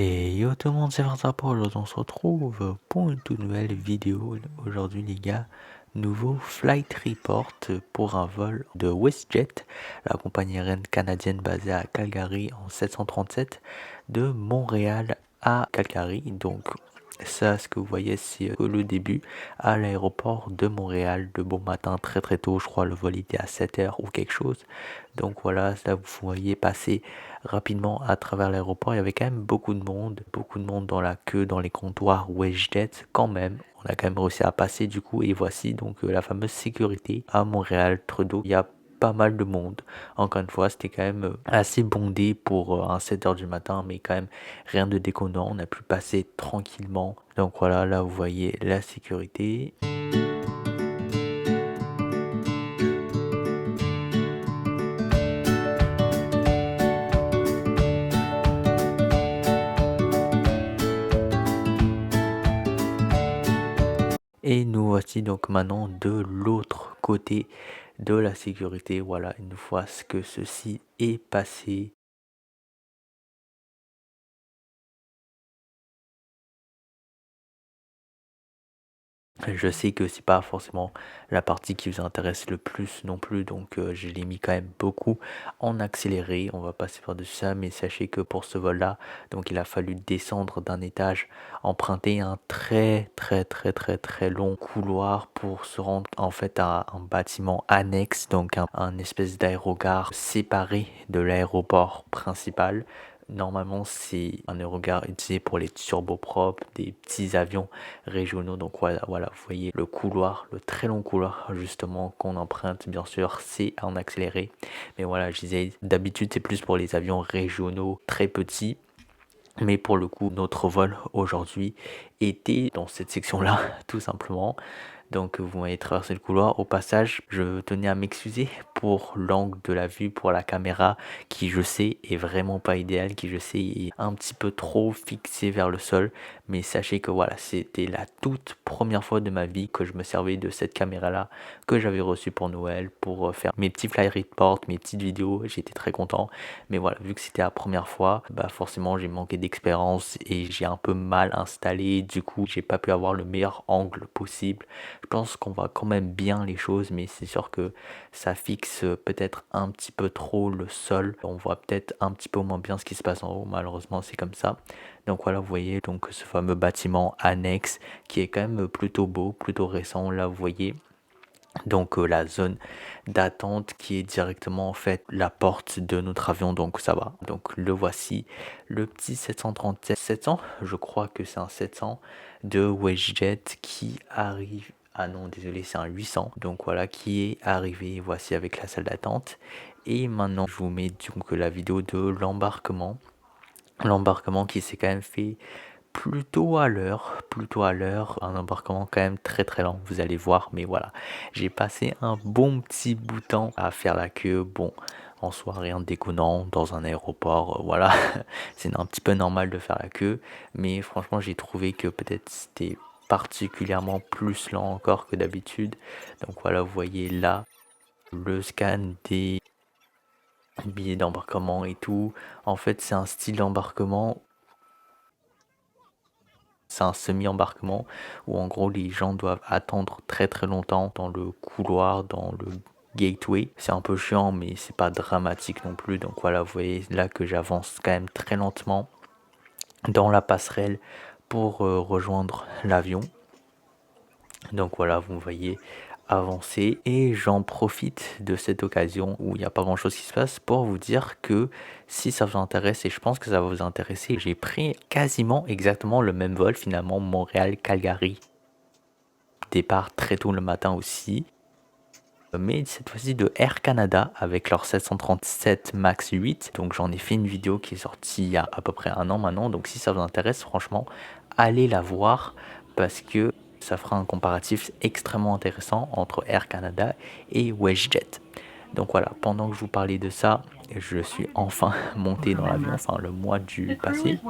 Et yo tout le monde, c'est Vincent Paul. Aujourd'hui, on se retrouve pour une toute nouvelle vidéo. Aujourd'hui, les gars, nouveau flight report pour un vol de WestJet, la compagnie aérienne canadienne basée à Calgary en 737, de Montréal à Calgary. Donc, ça, ce que vous voyez, c'est le début à l'aéroport de Montréal de bon matin, très très tôt. Je crois le vol était à 7h ou quelque chose. Donc voilà, là vous voyez passer rapidement à travers l'aéroport. Il y avait quand même beaucoup de monde dans la queue, dans les comptoirs WestJet quand même. On a quand même réussi à passer du coup et voici donc la fameuse sécurité à Montréal, Trudeau. Il y a pas mal de monde. Encore une fois, c'était quand même assez bondé pour un 7h du matin, mais quand même rien de déconnant. On a pu passer tranquillement. Donc voilà, là vous voyez la sécurité. Et nous voici donc maintenant de l'autre côté de la sécurité. Voilà, une fois que ceci est passé. Je sais que c'est pas forcément la partie qui vous intéresse le plus non plus, donc je l'ai mis quand même beaucoup en accéléré. On va passer par-dessus ça, mais sachez que pour ce vol-là, donc il a fallu descendre d'un étage, emprunter un très long couloir pour se rendre en fait à un bâtiment annexe, donc un espèce d'aérogare séparé de l'aéroport principal. Normalement, c'est un aérogare utilisé pour les turboprops, des petits avions régionaux. Donc voilà, vous voyez le couloir, le très long couloir justement qu'on emprunte, bien sûr, c'est en accéléré. Mais voilà, je disais, d'habitude, c'est plus pour les avions régionaux très petits. Mais pour le coup, notre vol aujourd'hui était dans cette section-là, tout simplement. Donc vous m'avez traversé le couloir. Au passage, je tenais à m'excuser pour l'angle de la vue pour la caméra qui je sais est vraiment pas idéal, qui je sais est un petit peu trop fixé vers le sol. Mais sachez que voilà, c'était la toute première fois de ma vie que je me servais de cette caméra-là que j'avais reçue pour Noël pour faire mes petits fly reports, mes petites vidéos. J'étais très content. Mais voilà, vu que c'était la première fois, bah forcément j'ai manqué d'expérience et j'ai un peu mal installé. Du coup, j'ai pas pu avoir le meilleur angle possible. Je pense qu'on voit quand même bien les choses, mais c'est sûr que ça fixe peut-être un petit peu trop le sol. On voit peut-être un petit peu moins bien ce qui se passe en haut, malheureusement c'est comme ça. Donc voilà, vous voyez donc ce fameux bâtiment annexe qui est quand même plutôt beau, plutôt récent. Là, vous voyez donc la zone d'attente qui est directement en fait la porte de notre avion, donc ça va. Donc le voici, le petit 737 700, je crois que c'est un 700 de WestJet qui arrive. Ah non, désolé, c'est un 800. Donc voilà, qui est arrivé, voici avec la salle d'attente. Et maintenant, je vous mets donc la vidéo de l'embarquement. L'embarquement qui s'est quand même fait plutôt à l'heure, un embarquement quand même très lent, vous allez voir, mais voilà, j'ai passé un bon petit bout de temps à faire la queue, bon, en soi rien de déconnant, dans un aéroport, voilà, c'est un petit peu normal de faire la queue, mais franchement j'ai trouvé que peut-être c'était particulièrement plus lent encore que d'habitude, donc voilà, vous voyez là, le scan des billets d'embarquement et tout, en fait c'est un style d'embarquement. C'est un semi-embarquement où en gros les gens doivent attendre très longtemps dans le couloir, dans le gateway. C'est un peu chiant mais c'est pas dramatique non plus. Donc voilà, vous voyez là que j'avance quand même très lentement dans la passerelle pour rejoindre l'avion. Donc voilà, vous me voyez avancer et j'en profite de cette occasion où il n'y a pas grand chose qui se passe pour vous dire que si ça vous intéresse, et je pense que ça va vous intéresser, j'ai pris quasiment exactement le même vol finalement, Montréal-Calgary, départ très tôt le matin aussi, mais cette fois-ci de Air Canada avec leur 737 MAX 8. Donc j'en ai fait une vidéo qui est sortie il y a à peu près un an maintenant, donc si ça vous intéresse, franchement, allez la voir parce que ça fera un comparatif extrêmement intéressant entre Air Canada et WestJet. Donc voilà, pendant que je vous parlais de ça, je suis enfin monté dans l'avion, enfin le mois du passé.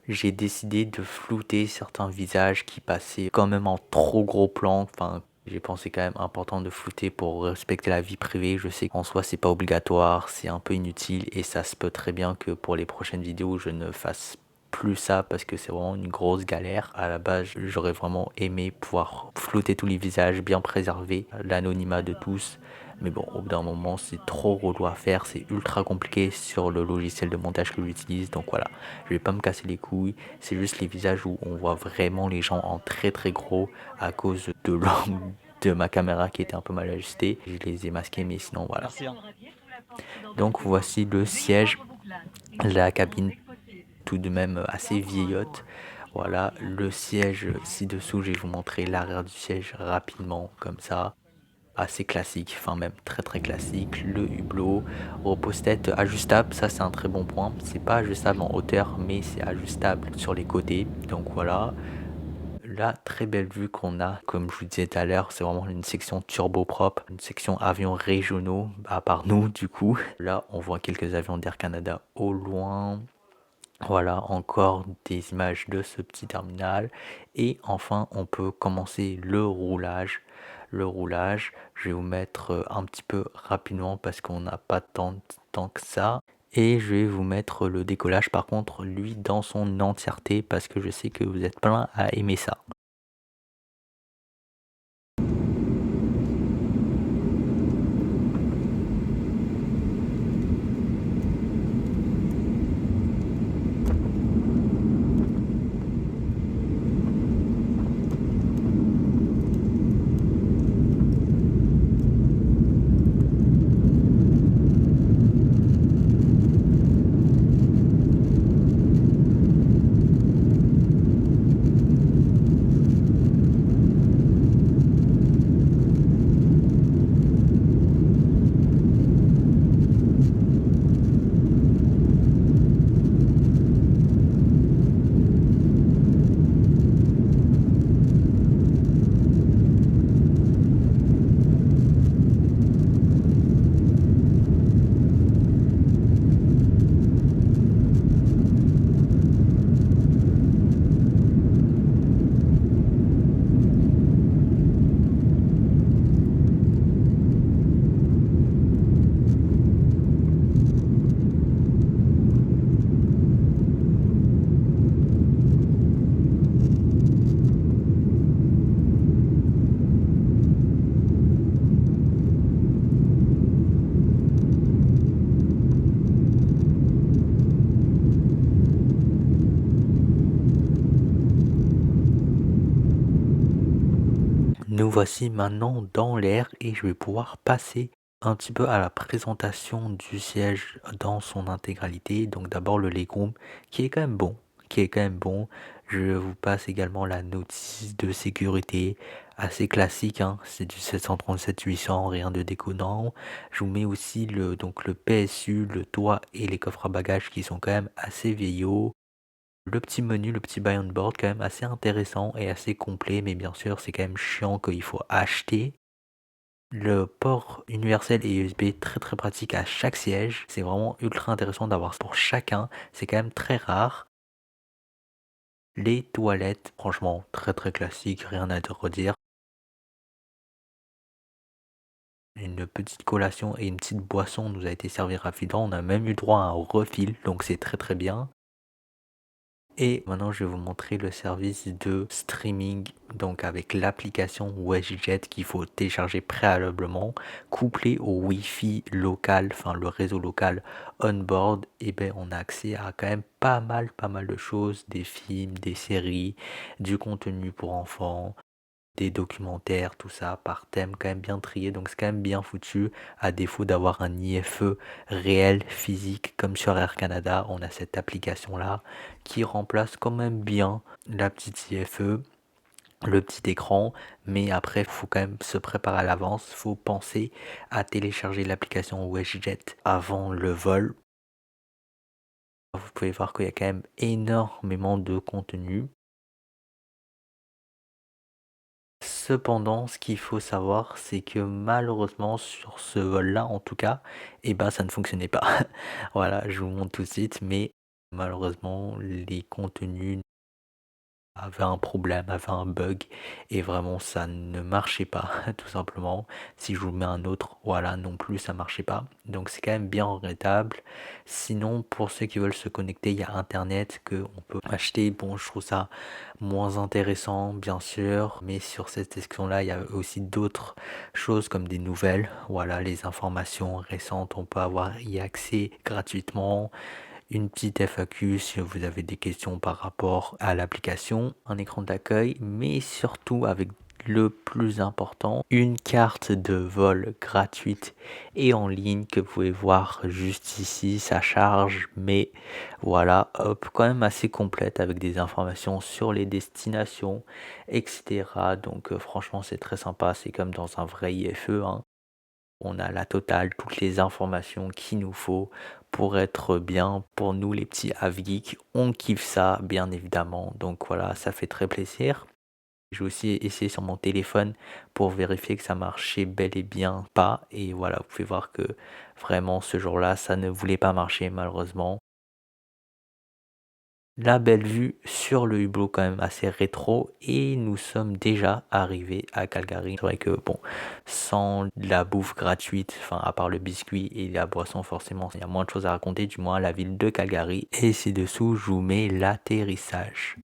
j'ai décidé de flouter certains visages qui passaient quand même en trop gros plan. Enfin, j'ai pensé quand même important de flouter pour respecter la vie privée. Je sais qu'en soi, c'est pas obligatoire, c'est un peu inutile et ça se peut très bien que pour les prochaines vidéos, je ne fasse plus ça parce que c'est vraiment une grosse galère. À la base, j'aurais vraiment aimé pouvoir flouter tous les visages, bien préserver l'anonymat de tous. Mais bon, au bout d'un moment, c'est trop relou à faire, c'est ultra compliqué sur le logiciel de montage que j'utilise. Donc voilà, je vais pas me casser les couilles. C'est juste les visages où on voit vraiment les gens en très très gros à cause de l'angle de ma caméra qui était un peu mal ajustée. Je les ai masqués, mais sinon voilà. Merci, hein. Donc voici le siège, la cabine tout de même assez vieillotte. Voilà, le siège ci-dessous, je vais vous montrer l'arrière du siège rapidement comme ça. Assez classique, enfin même très très classique. Le hublot, repose-tête ajustable, ça c'est un très bon point. C'est pas ajustable en hauteur, mais c'est ajustable sur les côtés. Donc voilà, la très belle vue qu'on a, comme je vous disais tout à l'heure, c'est vraiment une section turboprop, une section avions régionaux, à part nous du coup. Là, on voit quelques avions d'Air Canada au loin. Voilà, encore des images de ce petit terminal. Et enfin, on peut commencer le roulage. Le roulage, je vais vous mettre un petit peu rapidement parce qu'on n'a pas tant de temps que ça. Et je vais vous mettre le décollage, par contre, lui, dans son entièreté, parce que je sais que vous êtes plein à aimer ça. Nous voici maintenant dans l'air et je vais pouvoir passer un petit peu à la présentation du siège dans son intégralité. Donc d'abord le legroom qui est quand même bon, qui est quand même bon. Je vous passe également la notice de sécurité assez classique, hein. C'est du 737-800, rien de déconnant. Je vous mets aussi donc le PSU, le toit et les coffres à bagages qui sont quand même assez vieillots. Le petit menu, le petit buy on board quand même assez intéressant et assez complet, mais bien sûr c'est quand même chiant qu'il faut acheter. Le port universel et USB très très pratique à chaque siège, c'est vraiment ultra intéressant d'avoir ça pour chacun, c'est quand même très rare. Les toilettes, franchement très très classique, rien à redire. Une petite collation et une petite boisson nous a été servie rapidement, on a même eu droit à un refill, donc c'est très très bien. Et maintenant, je vais vous montrer le service de streaming, donc avec l'application WestJet qu'il faut télécharger préalablement, couplé au Wi-Fi local, enfin le réseau local on-board, et ben on a accès à quand même pas mal de choses, des films, des séries, du contenu pour enfants, des documentaires, tout ça par thème quand même bien trié, donc c'est quand même bien foutu, à défaut d'avoir un IFE réel, physique, comme sur Air Canada, on a cette application là qui remplace quand même bien la petite IFE, le petit écran, mais après il faut quand même se préparer à l'avance, faut penser à télécharger l'application WestJet avant le vol. Vous pouvez voir qu'il y a quand même énormément de contenu. Cependant, ce qu'il faut savoir, c'est que malheureusement sur ce vol-là, en tout cas, eh ben ça ne fonctionnait pas. Voilà, je vous montre tout de suite, mais Malheureusement, les contenus avait un problème, avait un bug et vraiment ça ne marchait pas tout simplement. Si je vous mets un autre, voilà, non plus ça marchait pas. Donc c'est quand même bien regrettable. Sinon, pour ceux qui veulent se connecter, il y a internet que on peut acheter. Bon, je trouve ça moins intéressant bien sûr, mais sur cette section-là, il y a aussi d'autres choses comme des nouvelles. Voilà, les informations récentes, on peut avoir y accès gratuitement, une petite FAQ si vous avez des questions par rapport à l'application, un écran d'accueil, mais surtout avec le plus important, une carte de vol gratuite et en ligne que vous pouvez voir juste ici, ça charge, mais voilà, hop, quand même assez complète avec des informations sur les destinations, etc. Donc franchement c'est très sympa, c'est comme dans un vrai IFE, hein. On a la totale, toutes les informations qu'il nous faut pour être bien. Pour nous, les petits Havgeeks, on kiffe ça, bien évidemment. Donc voilà, ça fait très plaisir. J'ai aussi essayé sur mon téléphone pour vérifier que ça marchait bel et bien pas. Et voilà, vous pouvez voir que vraiment ce jour-là, ça ne voulait pas marcher malheureusement. La belle vue sur le hublot quand même assez rétro et nous sommes déjà arrivés à Calgary. C'est vrai que bon, sans la bouffe gratuite, enfin à part le biscuit et la boisson forcément, il y a moins de choses à raconter, du moins à la ville de Calgary. Et ci-dessous, je vous mets l'atterrissage.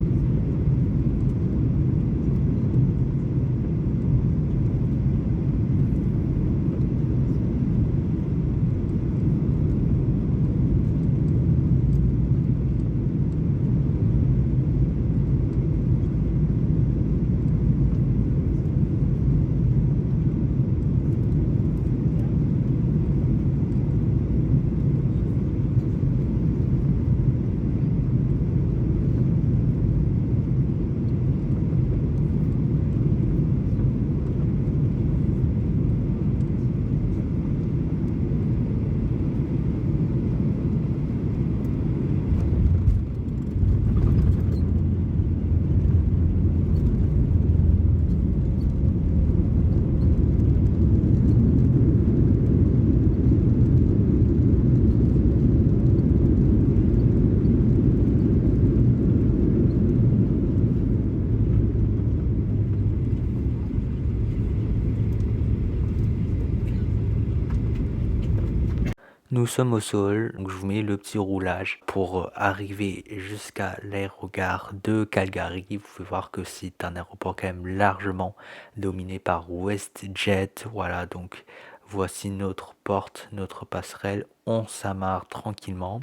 Nous sommes au sol, donc je vous mets le petit roulage pour arriver jusqu'à l'aérogare de Calgary. Vous pouvez voir que c'est un aéroport quand même largement dominé par WestJet. Voilà, donc voici notre porte, notre passerelle. On s'amarre tranquillement.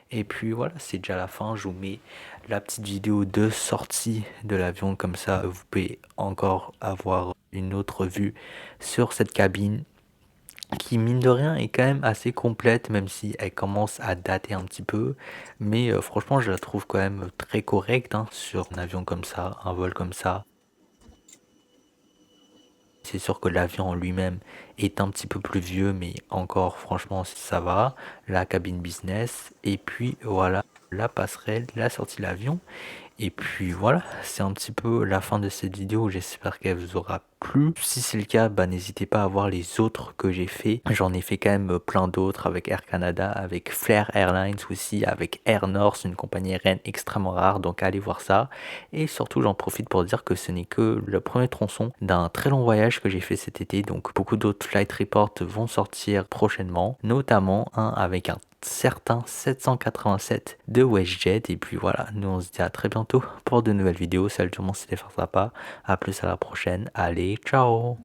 Et puis voilà, c'est déjà la fin. Je vous mets la petite vidéo de sortie de l'avion. Comme ça, vous pouvez encore avoir une autre vue sur cette cabine qui mine de rien est quand même assez complète, même si elle commence à dater un petit peu. Mais franchement, je la trouve quand même très correcte hein, sur un avion comme ça, un vol comme ça. C'est sûr que l'avion en lui-même est un petit peu plus vieux, mais encore, franchement, ça va. La cabine business, et puis voilà, la passerelle, la sortie de l'avion. Et puis voilà, c'est un petit peu la fin de cette vidéo, j'espère qu'elle vous aura plu. Si c'est le cas, bah, n'hésitez pas à voir les autres que j'ai fait. J'en ai fait quand même plein d'autres avec Air Canada, avec Flair Airlines aussi, avec Air North, une compagnie aérienne extrêmement rare, donc allez voir ça. Et surtout, j'en profite pour dire que ce n'est que le premier tronçon d'un très long voyage que j'ai fait cet été, donc beaucoup d'autres flight reports vont sortir prochainement, notamment un avec un certain 787 de WestJet. Et puis voilà, nous on se dit à très bientôt pour de nouvelles vidéos. Salut tout le monde, c'était Farsa pas. À plus à la prochaine. Allez, ciao!